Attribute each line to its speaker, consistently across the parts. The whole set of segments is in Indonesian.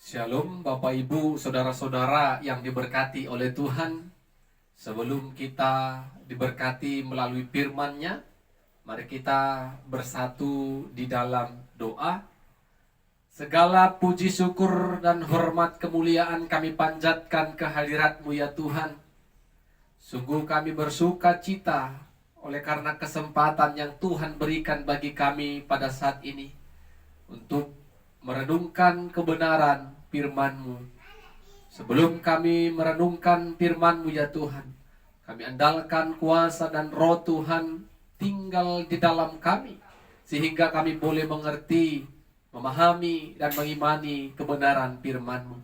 Speaker 1: Shalom Bapak Ibu, Saudara-saudara yang diberkati oleh Tuhan. Sebelum kita diberkati melalui firman-Nya, mari kita bersatu di dalam doa. Segala puji syukur dan hormat kemuliaan kami panjatkan ke hadirat-Mu ya Tuhan. Sungguh kami bersuka cita oleh karena kesempatan yang Tuhan berikan bagi kami pada saat ini untuk merenungkan kebenaran firman-Mu. Sebelum kami merenungkan firman-Mu ya Tuhan, kami andalkan kuasa dan roh Tuhan tinggal di dalam kami, sehingga kami boleh mengerti, memahami, dan mengimani kebenaran firman-Mu.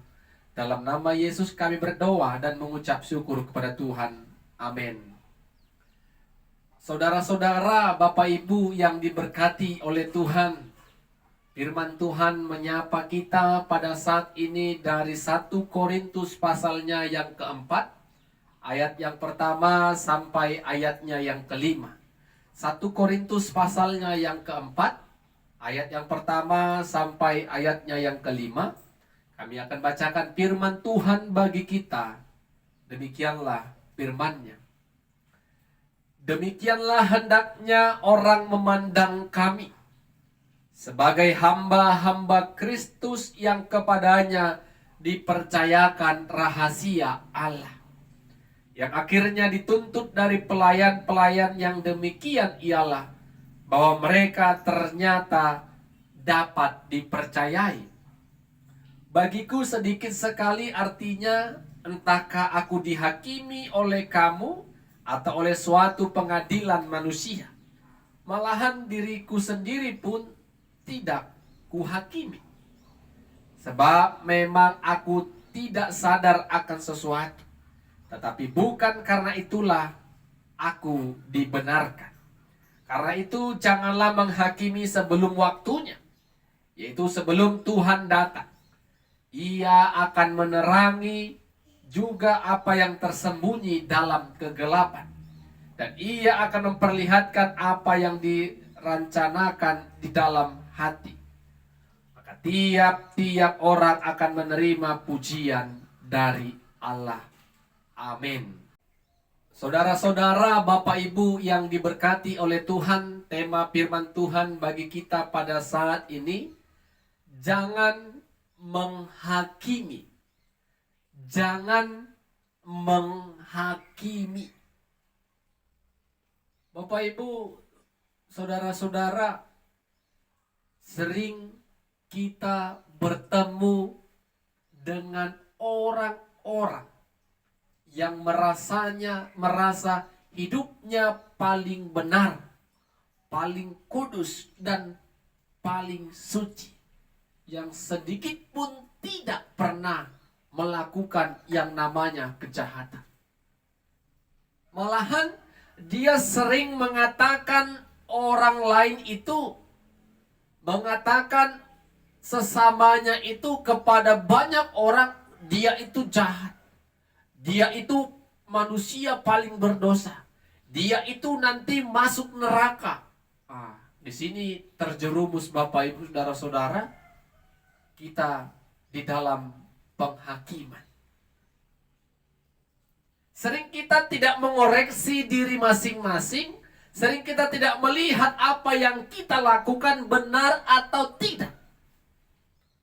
Speaker 1: Dalam nama Yesus kami berdoa dan mengucap syukur kepada Tuhan. Amin. Saudara-saudara, Bapak Ibu yang diberkati oleh Tuhan, firman Tuhan menyapa kita pada saat ini dari 1 Korintus pasalnya yang keempat, ayat yang pertama sampai ayatnya yang kelima. 1 Korintus pasalnya yang keempat, ayat yang pertama sampai ayatnya yang kelima. Kami akan bacakan firman Tuhan bagi kita. Demikianlah firman-Nya. Demikianlah hendaknya orang memandang kami sebagai hamba-hamba Kristus yang kepadanya dipercayakan rahasia Allah, yang akhirnya dituntut dari pelayan-pelayan yang demikian ialah bahwa mereka ternyata dapat dipercayai. Bagiku sedikit sekali artinya, entahkah aku dihakimi oleh kamu atau oleh suatu pengadilan manusia. Malahan diriku sendiri pun tidak kuhakimi, sebab memang aku tidak sadar akan sesuatu, tetapi bukan karena itulah aku dibenarkan. Karena itu janganlah menghakimi sebelum waktunya, yaitu sebelum Tuhan datang. Ia akan menerangi juga apa yang tersembunyi dalam kegelapan, dan ia akan memperlihatkan apa yang dirancanakan di dalam hati. Maka tiap-tiap orang akan menerima pujian dari Allah. Amin. Saudara-saudara, Bapak Ibu yang diberkati oleh Tuhan, tema firman Tuhan bagi kita pada saat ini, jangan menghakimi. Jangan menghakimi. Bapak Ibu, saudara-saudara, sering kita bertemu dengan orang-orang yang merasa hidupnya paling benar, paling kudus, dan paling suci, yang sedikit pun tidak pernah melakukan yang namanya kejahatan. Malahan dia sering mengatakan orang lain itu, mengatakan sesamanya itu kepada banyak orang, dia itu jahat, dia itu manusia paling berdosa, dia itu nanti masuk neraka. Di sini terjerumus Bapak Ibu saudara-saudara, kita di dalam penghakiman. Sering kita tidak mengoreksi diri masing-masing. Sering kita tidak melihat apa yang kita lakukan benar atau tidak.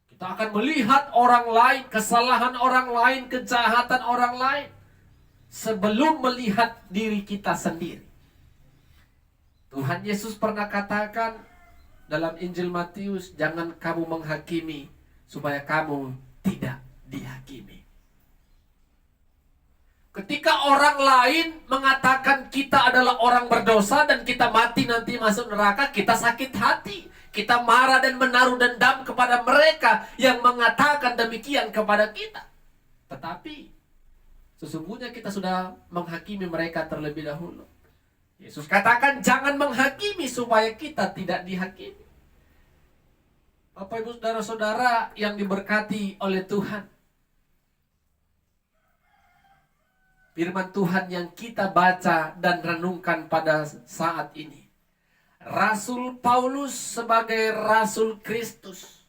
Speaker 1: Kita akan melihat orang lain, kesalahan orang lain, kejahatan orang lain, sebelum melihat diri kita sendiri. Tuhan Yesus pernah katakan dalam Injil Matius, jangan kamu menghakimi supaya kamu tidak dihakimi. Ketika orang lain mengatakan kita adalah orang berdosa dan kita mati nanti masuk neraka, kita sakit hati. Kita marah dan menaruh dendam kepada mereka yang mengatakan demikian kepada kita. Tetapi sesungguhnya kita sudah menghakimi mereka terlebih dahulu. Yesus katakan jangan menghakimi supaya kita tidak dihakimi. Bapak Ibu saudara-saudara yang diberkati oleh Tuhan, firman Tuhan yang kita baca dan renungkan pada saat ini, Rasul Paulus sebagai Rasul Kristus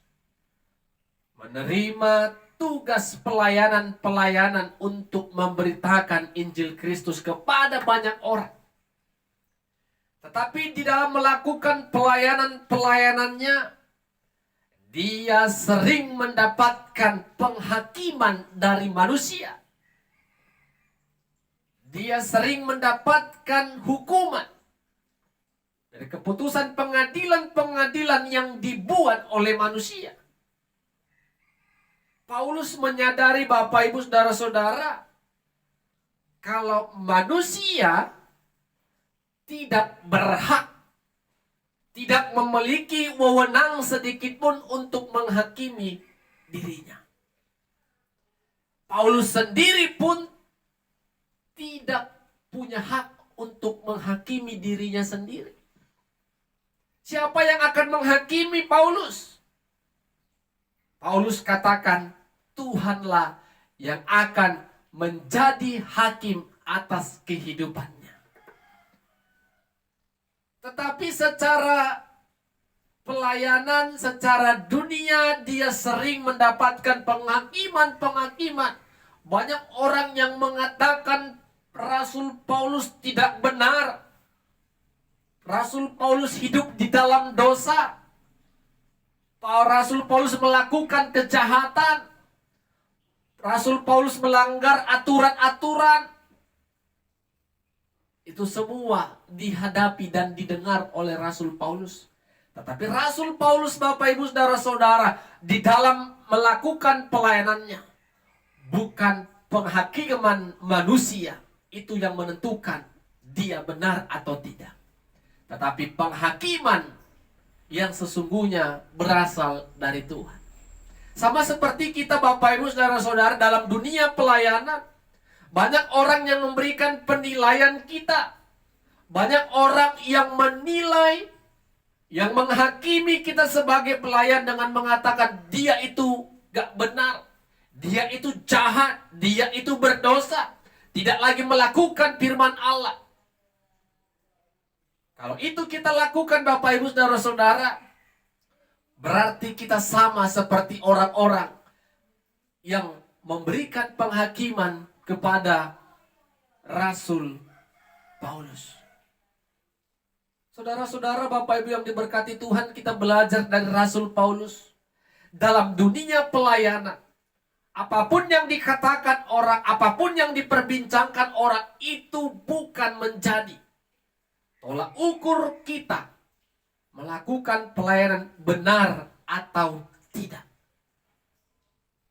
Speaker 1: menerima tugas pelayanan untuk memberitakan Injil Kristus kepada banyak orang. Tetapi di dalam melakukan pelayanannya, dia sering mendapatkan penghakiman dari manusia. Dia sering mendapatkan hukuman dari keputusan pengadilan yang dibuat oleh manusia. Paulus menyadari, Bapak Ibu Saudara-saudara, kalau manusia tidak berhak, tidak memiliki wewenang sedikitpun untuk menghakimi dirinya. Paulus sendiri pun tidak punya hak untuk menghakimi dirinya sendiri. Siapa yang akan menghakimi Paulus? Paulus katakan, Tuhanlah yang akan menjadi hakim atas kehidupannya. Tetapi secara pelayanan, secara dunia, dia sering mendapatkan penghakiman. Banyak orang yang mengatakan Rasul Paulus tidak benar. Rasul Paulus hidup di dalam dosa. Rasul Paulus melakukan kejahatan. Rasul Paulus melanggar aturan-aturan. Itu semua dihadapi dan didengar oleh Rasul Paulus. Tetapi Rasul Paulus, Bapak Ibu Saudara-saudara, di dalam melakukan pelayanannya, bukan penghakiman manusia itu yang menentukan dia benar atau tidak. Tetapi penghakiman yang sesungguhnya berasal dari Tuhan. Sama seperti kita, Bapak Ibu Saudara-saudara, dalam dunia pelayanan, banyak orang yang memberikan penilaian kita. Banyak orang yang menilai, yang menghakimi kita sebagai pelayan dengan mengatakan dia itu gak benar, dia itu jahat, dia itu berdosa, tidak lagi melakukan firman Allah. Kalau itu kita lakukan, Bapak Ibu Saudara-saudara, berarti kita sama seperti orang-orang yang memberikan penghakiman kepada Rasul Paulus. Saudara-saudara, Bapak Ibu yang diberkati Tuhan, kita belajar dari Rasul Paulus. Dalam dunia pelayanan, apapun yang dikatakan orang, apapun yang diperbincangkan orang, itu bukan menjadi tolak ukur kita melakukan pelayanan benar atau tidak.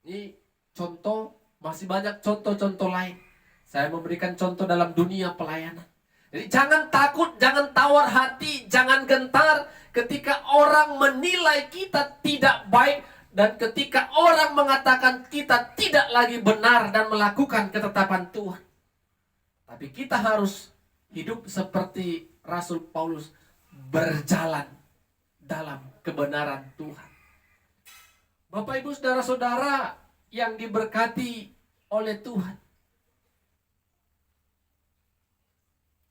Speaker 1: Ini contoh, masih banyak contoh-contoh lain. Saya memberikan contoh dalam dunia pelayanan. Jadi jangan takut, jangan tawar hati, jangan gentar ketika orang menilai kita tidak baik, dan ketika orang mengatakan kita tidak lagi benar dan melakukan ketetapan Tuhan. Tapi kita harus hidup seperti Rasul Paulus, berjalan dalam kebenaran Tuhan. Bapak Ibu Saudara-saudara yang diberkati oleh Tuhan,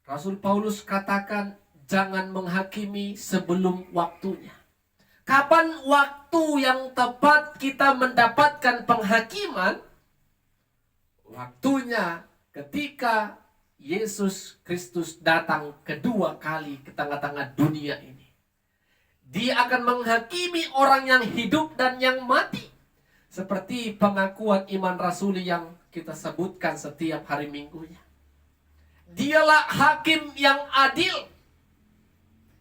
Speaker 1: Rasul Paulus katakan jangan menghakimi sebelum waktunya. Kapan waktu yang tepat kita mendapatkan penghakiman? Waktunya ketika Yesus Kristus datang kedua kali ke tengah-tengah dunia ini. Dia akan menghakimi orang yang hidup dan yang mati. Seperti pengakuan iman rasuli yang kita sebutkan setiap hari Minggunya. Dialah hakim yang adil,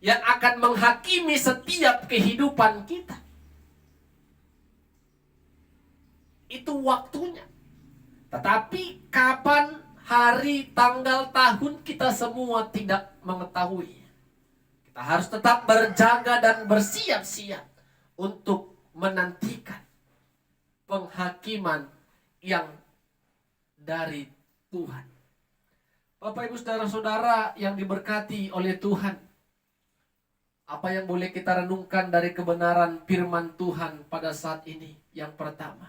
Speaker 1: yang akan menghakimi setiap kehidupan kita. Itu waktunya. Tetapi kapan, hari, tanggal, tahun, kita semua tidak mengetahui. Kita harus tetap berjaga dan bersiap-siap untuk menantikan penghakiman yang dari Tuhan. Bapak Ibu Saudara-saudara yang diberkati oleh Tuhan, apa yang boleh kita renungkan dari kebenaran firman Tuhan pada saat ini? Yang pertama,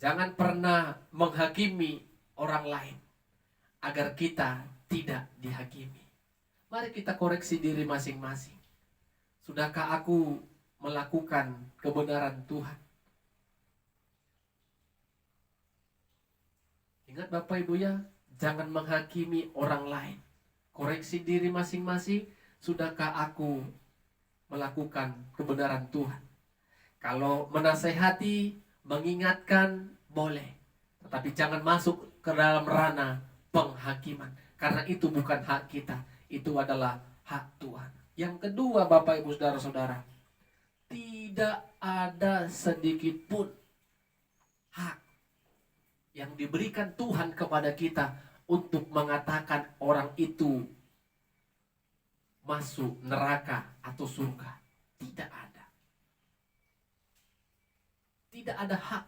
Speaker 1: jangan pernah menghakimi orang lain agar kita tidak dihakimi. Mari kita koreksi diri masing-masing. Sudahkah aku melakukan kebenaran Tuhan? Ingat Bapak Ibu ya, jangan menghakimi orang lain. Koreksi diri masing-masing, sudahkah aku melakukan kebenaran Tuhan? Kalau menasehati, mengingatkan, boleh. Tetapi jangan masuk ke dalam ranah penghakiman. Karena itu bukan hak kita, itu adalah hak Tuhan. Yang kedua Bapak Ibu Saudara-saudara, tidak ada sedikit pun hak yang diberikan Tuhan kepada kita untuk mengatakan orang itu masuk neraka atau surga. Tidak ada. Tidak ada hak.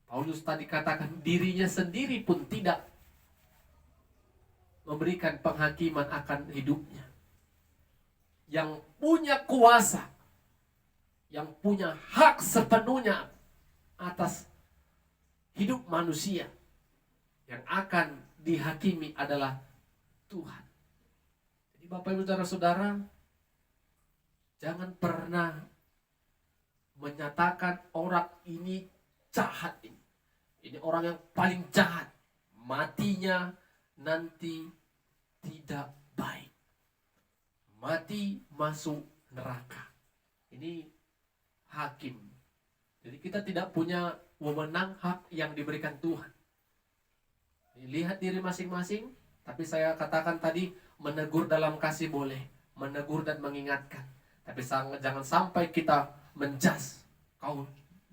Speaker 1: Paulus tadi katakan dirinya sendiri pun tidak memberikan penghakiman akan hidupnya. Yang punya kuasa, yang punya hak sepenuhnya atas hidup manusia, yang akan dihakimi adalah Tuhan. Jadi Bapak Ibu Saudara-saudara, jangan pernah menyatakan orang ini jahat, ini orang yang paling jahat, matinya nanti tidak baik, mati masuk neraka. Ini hakim. Jadi kita tidak punya wewenang hak yang diberikan Tuhan. Lihat diri masing-masing. Tapi saya katakan tadi, menegur dalam kasih boleh, menegur dan mengingatkan. Tapi jangan sampai kita menjas, kau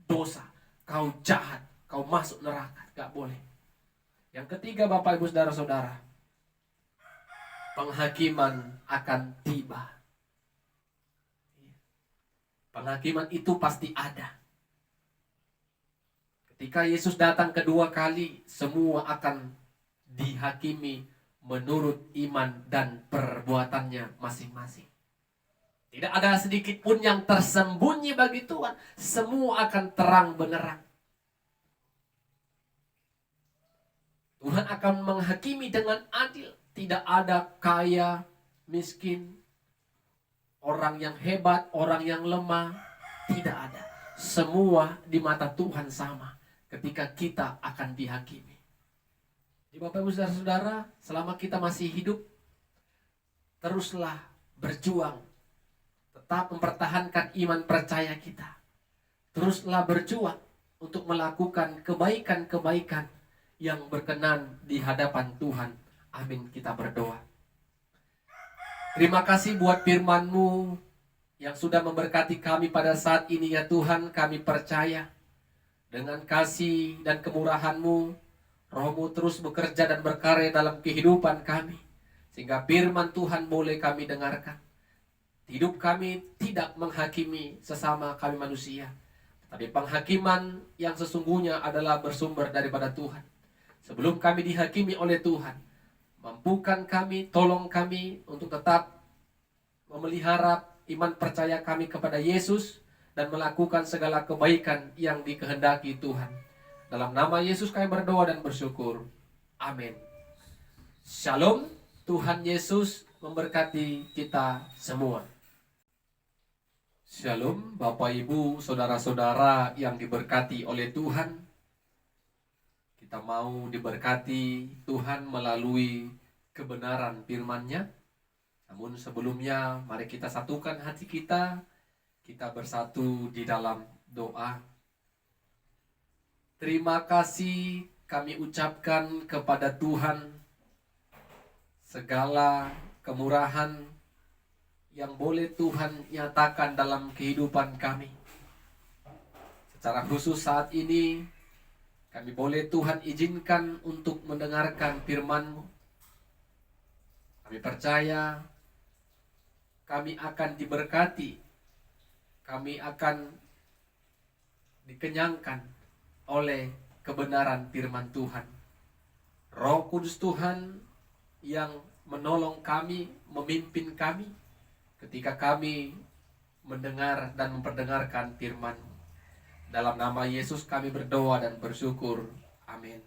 Speaker 1: dosa, kau jahat, kau masuk neraka. Gak boleh. Yang ketiga Bapak Ibu Saudara-saudara, penghakiman akan tiba. Penghakiman itu pasti ada. Ketika Yesus datang kedua kali, semua akan dihakimi menurut iman dan perbuatannya masing-masing. Tidak ada sedikit pun yang tersembunyi bagi Tuhan. Semua akan terang benderang. Tuhan akan menghakimi dengan adil. Tidak ada kaya, miskin, orang yang hebat, orang yang lemah. Tidak ada. Semua di mata Tuhan sama ketika kita akan dihakimi. Jadi Bapak Ibu Saudara-saudara, selama kita masih hidup, teruslah berjuang. Tetap mempertahankan iman percaya kita. Teruslah berjuang untuk melakukan kebaikan-kebaikan yang berkenan di hadapan Tuhan. Amin, kita berdoa. Terima kasih buat firman-Mu yang sudah memberkati kami pada saat ini ya Tuhan. Kami percaya dengan kasih dan kemurahan-Mu, Roh-Mu terus bekerja dan berkarya dalam kehidupan kami, sehingga firman Tuhan boleh kami dengarkan. Hidup kami tidak menghakimi sesama kami manusia, tapi penghakiman yang sesungguhnya adalah bersumber daripada Tuhan. Sebelum kami dihakimi oleh Tuhan, mampukan kami, tolong kami untuk tetap memelihara iman percaya kami kepada Yesus dan melakukan segala kebaikan yang dikehendaki Tuhan. Dalam nama Yesus kami berdoa dan bersyukur. Amin. Shalom. Tuhan Yesus memberkati kita semua. Shalom Bapak Ibu Saudara-saudara yang diberkati oleh Tuhan. Kita mau diberkati Tuhan melalui kebenaran firman-Nya. Namun sebelumnya mari kita satukan hati kita. Kita bersatu di dalam doa. Terima kasih kami ucapkan kepada Tuhan segala kemurahan yang boleh Tuhan nyatakan dalam kehidupan kami. Secara khusus saat ini kami boleh Tuhan izinkan untuk mendengarkan firman-Mu. Kami percaya kami akan diberkati, kami akan dikenyangkan oleh kebenaran firman Tuhan. Roh Kudus Tuhan yang menolong kami, memimpin kami ketika kami mendengar dan memperdengarkan firman-Mu. Dalam nama Yesus kami berdoa dan bersyukur. Amin.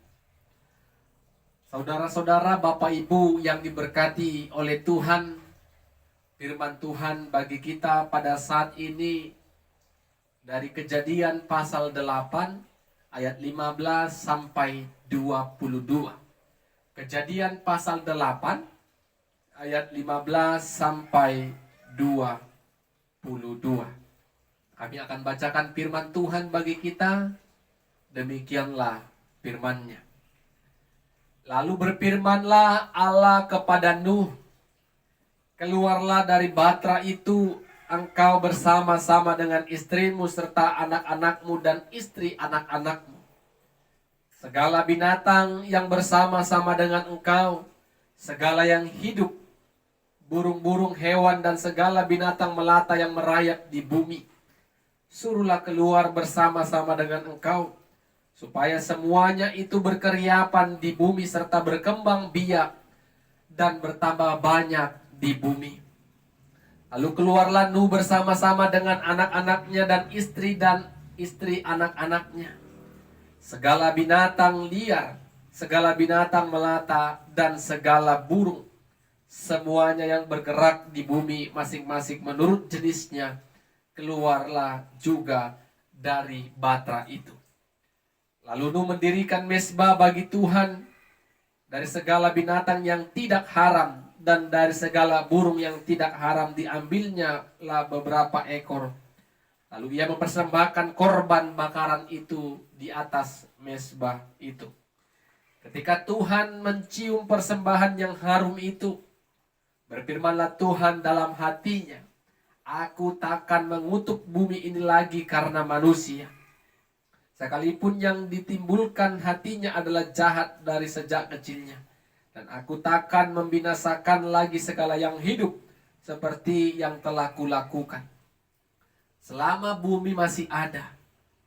Speaker 1: Saudara-saudara, Bapak Ibu yang diberkati oleh Tuhan, firman Tuhan bagi kita pada saat ini dari Kejadian pasal 8 ayat 15 sampai 22. Kejadian pasal 8 ayat 15 sampai 22. Kami akan bacakan firman Tuhan bagi kita. Demikianlah firman-Nya. Lalu berfirmanlah Allah kepada Nuh, keluarlah dari batra itu, engkau bersama-sama dengan istrimu serta anak-anakmu dan istri anak-anakmu. Segala binatang yang bersama-sama dengan engkau, segala yang hidup, burung-burung, hewan, dan segala binatang melata yang merayap di bumi, suruhlah keluar bersama-sama dengan engkau, supaya semuanya itu berkeriapan di bumi serta berkembang biak dan bertambah banyak di bumi. Lalu keluarlah Nuh bersama-sama dengan anak-anaknya dan istri anak-anaknya. Segala binatang liar, segala binatang melata, dan segala burung, semuanya yang bergerak di bumi masing-masing menurut jenisnya, keluarlah juga dari batra itu. Lalu Nuh mendirikan mezbah bagi Tuhan dari segala binatang yang tidak haram, dan dari segala burung yang tidak haram diambilnya lah beberapa ekor. Lalu ia mempersembahkan korban bakaran itu di atas mezbah itu. Ketika Tuhan mencium persembahan yang harum itu, berfirmanlah Tuhan dalam hatinya, aku takkan mengutuk bumi ini lagi karena manusia, sekalipun yang ditimbulkan hatinya adalah jahat dari sejak kecilnya. Dan aku takkan membinasakan lagi segala yang hidup seperti yang telah kulakukan. Selama bumi masih ada,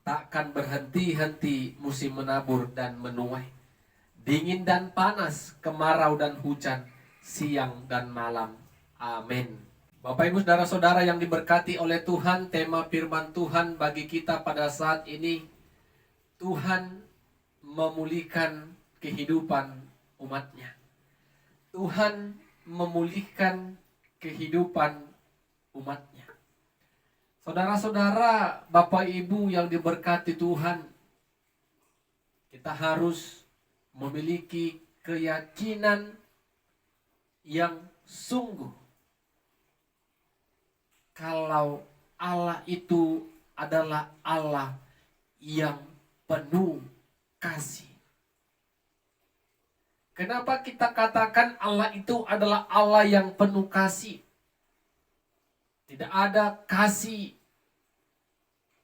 Speaker 1: takkan berhenti-henti musim menabur dan menuai, dingin dan panas, kemarau dan hujan, siang dan malam. Amin. Bapak Ibu saudara-saudara yang diberkati oleh Tuhan, tema firman Tuhan bagi kita pada saat ini, Tuhan memulihkan kehidupan umatnya. Tuhan memulihkan kehidupan umatnya. Saudara-saudara, Bapak Ibu yang diberkati Tuhan, kita harus memiliki keyakinan yang sungguh kalau Allah itu adalah Allah yang penuh kasih. Kenapa kita katakan Allah itu adalah Allah yang penuh kasih? Tidak ada kasih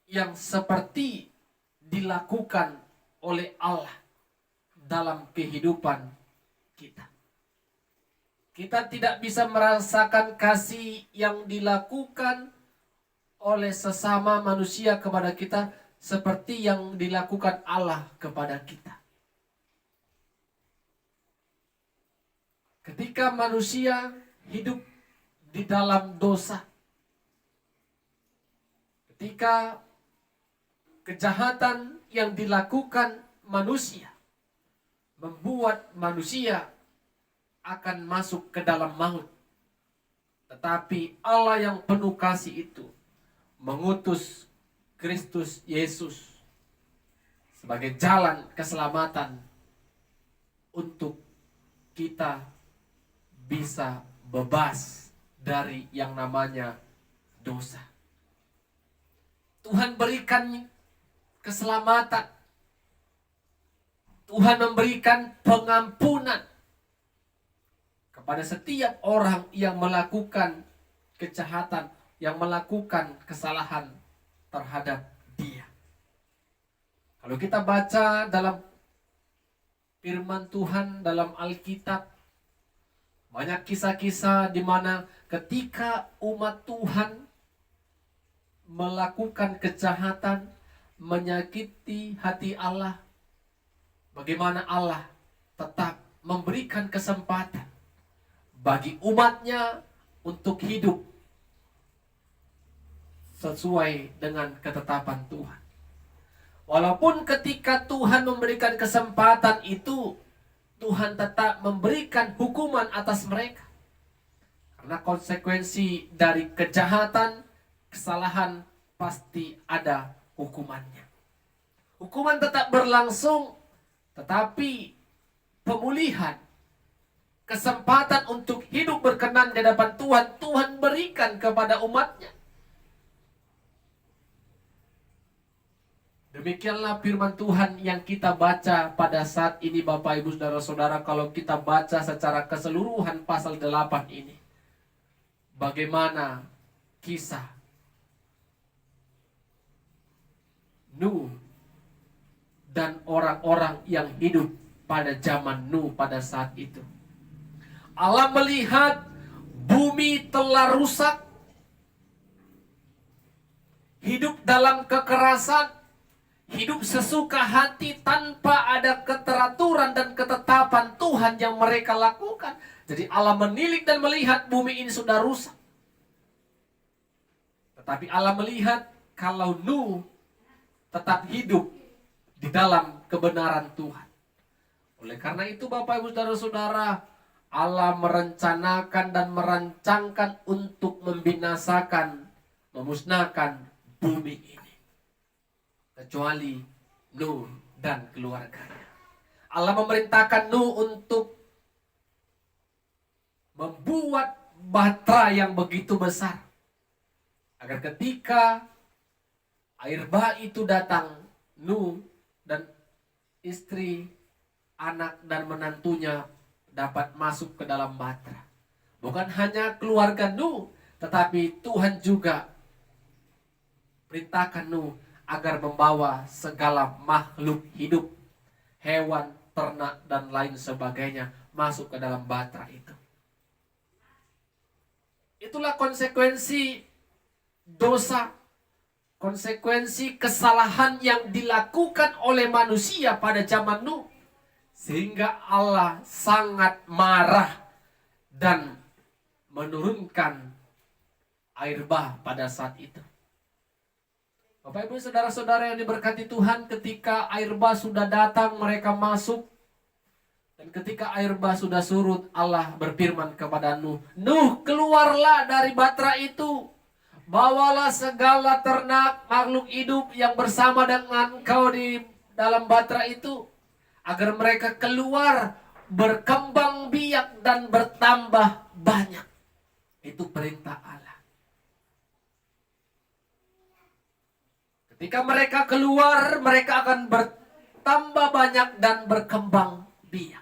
Speaker 1: yang seperti dilakukan oleh Allah dalam kehidupan kita. Kita tidak bisa merasakan kasih yang dilakukan oleh sesama manusia kepada kita seperti yang dilakukan Allah kepada kita. Ketika manusia hidup di dalam dosa, ketika kejahatan yang dilakukan manusia membuat manusia akan masuk ke dalam maut, tetapi Allah yang penuh kasih itu mengutus Kristus Yesus sebagai jalan keselamatan untuk kita bisa bebas dari yang namanya dosa. Tuhan berikan keselamatan. Tuhan memberikan pengampunan kepada setiap orang yang melakukan kejahatan, yang melakukan kesalahan terhadap Dia. Kalau kita baca dalam firman Tuhan dalam Alkitab, banyak kisah-kisah di mana ketika umat Tuhan melakukan kejahatan, menyakiti hati Allah, bagaimana Allah tetap memberikan kesempatan bagi umatnya untuk hidup sesuai dengan ketetapan Tuhan. Walaupun ketika Tuhan memberikan kesempatan itu, Tuhan tetap memberikan hukuman atas mereka. Karena konsekuensi dari kejahatan, kesalahan pasti ada hukumannya. Hukuman tetap berlangsung, tetapi pemulihan, kesempatan untuk hidup berkenan di hadapan Tuhan, Tuhan berikan kepada umatnya. Demikianlah firman Tuhan yang kita baca pada saat ini, Bapak Ibu Saudara-saudara. Kalau kita baca secara keseluruhan pasal 8 ini, bagaimana kisah Nuh dan orang-orang yang hidup pada zaman Nuh pada saat itu. Allah melihat bumi telah rusak, hidup dalam kekerasan, hidup sesuka hati tanpa ada keteraturan dan ketetapan Tuhan yang mereka lakukan. Jadi Allah menilik dan melihat bumi ini sudah rusak. Tetapi Allah melihat kalau Nuh tetap hidup di dalam kebenaran Tuhan. Oleh karena itu Bapak Ibu Saudara-saudara, Allah merencanakan dan merancangkan untuk membinasakan, memusnahkan bumi ini. Kecuali Nuh dan keluarganya. Allah memerintahkan Nuh untuk membuat bahtera yang begitu besar, agar ketika air bah itu datang, Nuh dan istri, anak dan menantunya dapat masuk ke dalam bahtera. Bukan hanya keluarga Nuh, tetapi Tuhan juga perintahkan Nuh agar membawa segala makhluk hidup, hewan, ternak, dan lain sebagainya masuk ke dalam bahtera itu. Itulah konsekuensi dosa, konsekuensi kesalahan yang dilakukan oleh manusia pada zaman Nuh. Sehingga Allah sangat marah dan menurunkan air bah pada saat itu. Bapak Ibu Saudara-saudara yang diberkati Tuhan, ketika air bah sudah datang, mereka masuk. Dan ketika air bah sudah surut, Allah berfirman kepada Nuh, Nuh, keluarlah dari bahtera itu. Bawalah segala ternak, makhluk hidup yang bersama dengan engkau di dalam bahtera itu, agar mereka keluar, berkembang biak dan bertambah banyak. Itu perintah Allah. Ketika mereka keluar, mereka akan bertambah banyak dan berkembang biak.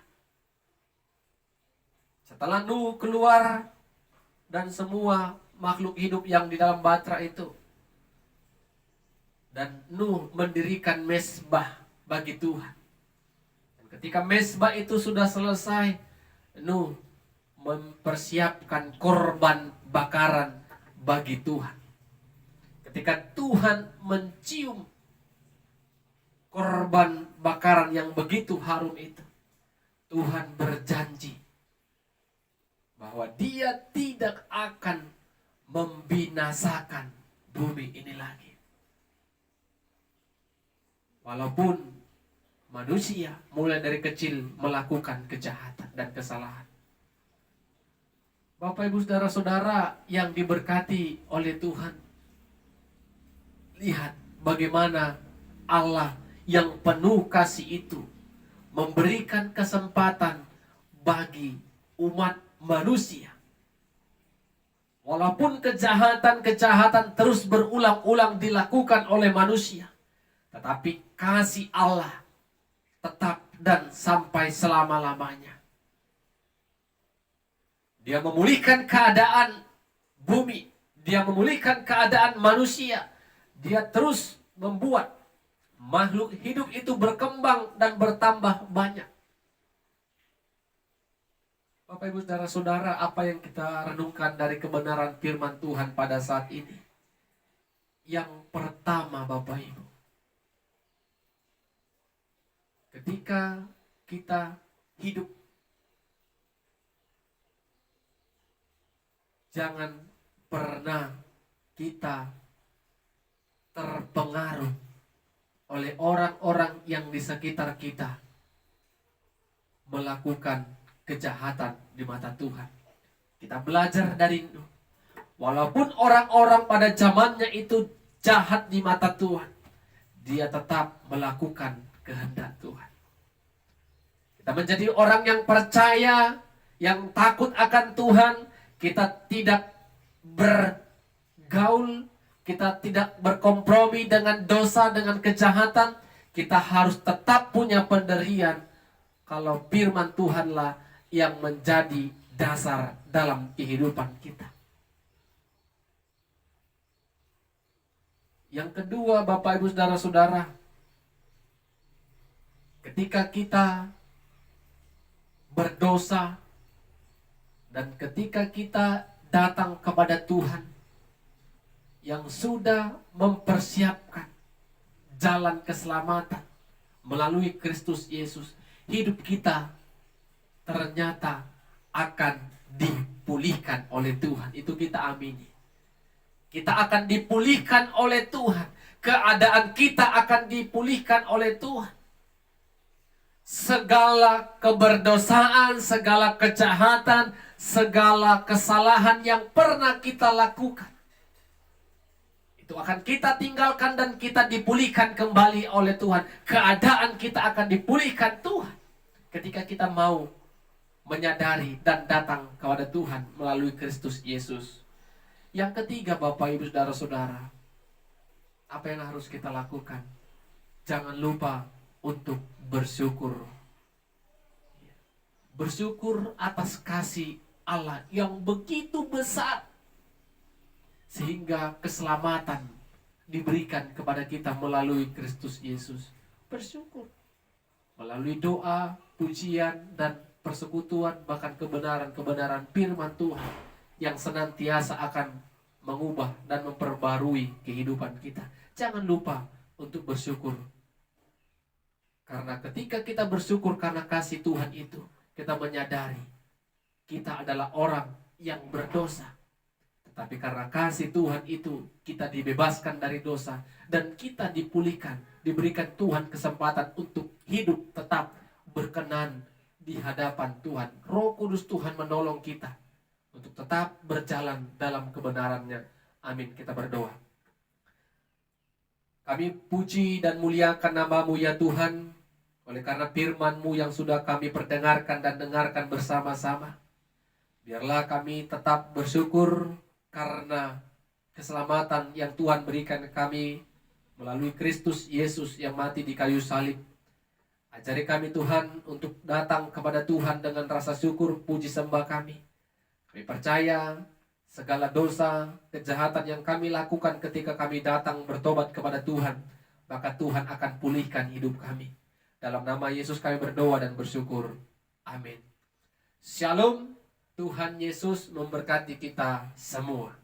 Speaker 1: Setelah Nuh keluar dan semua makhluk hidup yang di dalam bahtera itu, dan Nuh mendirikan mezbah bagi Tuhan. Dan ketika mezbah itu sudah selesai, Nuh mempersiapkan korban bakaran bagi Tuhan. Ketika Tuhan mencium korban bakaran yang begitu harum itu, Tuhan berjanji bahwa Dia tidak akan membinasakan bumi ini lagi. Walaupun manusia mulai dari kecil melakukan kejahatan dan kesalahan. Bapak Ibu Saudara-saudara yang diberkati oleh Tuhan, lihat bagaimana Allah yang penuh kasih itu memberikan kesempatan bagi umat manusia. Walaupun kejahatan-kejahatan terus berulang-ulang dilakukan oleh manusia, tetapi kasih Allah tetap dan sampai selama-lamanya. Dia memulihkan keadaan bumi, Dia memulihkan keadaan manusia. Dia terus membuat makhluk hidup itu berkembang dan bertambah banyak. Bapak Ibu Saudara-saudara, apa yang kita renungkan dari kebenaran firman Tuhan pada saat ini? Yang pertama, Bapak Ibu, ketika kita hidup, jangan pernah kita terpengaruh oleh orang-orang yang di sekitar kita melakukan kejahatan di mata Tuhan. Kita belajar dari Nuh. Walaupun orang-orang pada zamannya itu jahat di mata Tuhan, dia tetap melakukan kehendak Tuhan. Kita menjadi orang yang percaya, yang takut akan Tuhan. Kita tidak bergaul, kita tidak berkompromi dengan dosa, dengan kejahatan. Kita harus tetap punya pendirian kalau firman Tuhanlah yang menjadi dasar dalam kehidupan kita. Yang kedua, Bapak Ibu Saudara-saudara, ketika kita berdosa dan ketika kita datang kepada Tuhan yang sudah mempersiapkan jalan keselamatan melalui Kristus Yesus, hidup kita ternyata akan dipulihkan oleh Tuhan. Itu kita amini. Kita akan dipulihkan oleh Tuhan. Keadaan kita akan dipulihkan oleh Tuhan. Segala keberdosaan, segala kejahatan, segala kesalahan yang pernah kita lakukan, itu akan kita tinggalkan dan kita dipulihkan kembali oleh Tuhan. Keadaan kita akan dipulihkan Tuhan ketika kita mau menyadari dan datang kepada Tuhan melalui Kristus Yesus. Yang ketiga, Bapak Ibu Saudara-saudara, apa yang harus kita lakukan? Jangan lupa untuk bersyukur. Bersyukur atas kasih Allah yang begitu besar, sehingga keselamatan diberikan kepada kita melalui Kristus Yesus. Bersyukur melalui doa, pujian, dan persekutuan, bahkan kebenaran-kebenaran firman Tuhan yang senantiasa akan mengubah dan memperbarui kehidupan kita. Jangan lupa untuk bersyukur. Karena ketika kita bersyukur karena kasih Tuhan itu, kita menyadari kita adalah orang yang berdosa. Tetapi karena kasih Tuhan itu, kita dibebaskan dari dosa dan kita dipulihkan, diberikan Tuhan kesempatan untuk hidup tetap berkenan di hadapan Tuhan. Roh Kudus Tuhan menolong kita untuk tetap berjalan dalam kebenarannya. Amin. Kita berdoa. Kami puji dan muliakan nama-Mu ya Tuhan, oleh karena firman-Mu yang sudah kami perdengarkan dan dengarkan bersama-sama. Biarlah kami tetap bersyukur karena keselamatan yang Tuhan berikan kami melalui Kristus Yesus yang mati di kayu salib. Ajari kami Tuhan untuk datang kepada Tuhan dengan rasa syukur, puji sembah kami. Kami percaya segala dosa, kejahatan yang kami lakukan ketika kami datang bertobat kepada Tuhan, maka Tuhan akan pulihkan hidup kami. Dalam nama Yesus kami berdoa dan bersyukur. Amin. Shalom. Tuhan Yesus memberkati kita semua.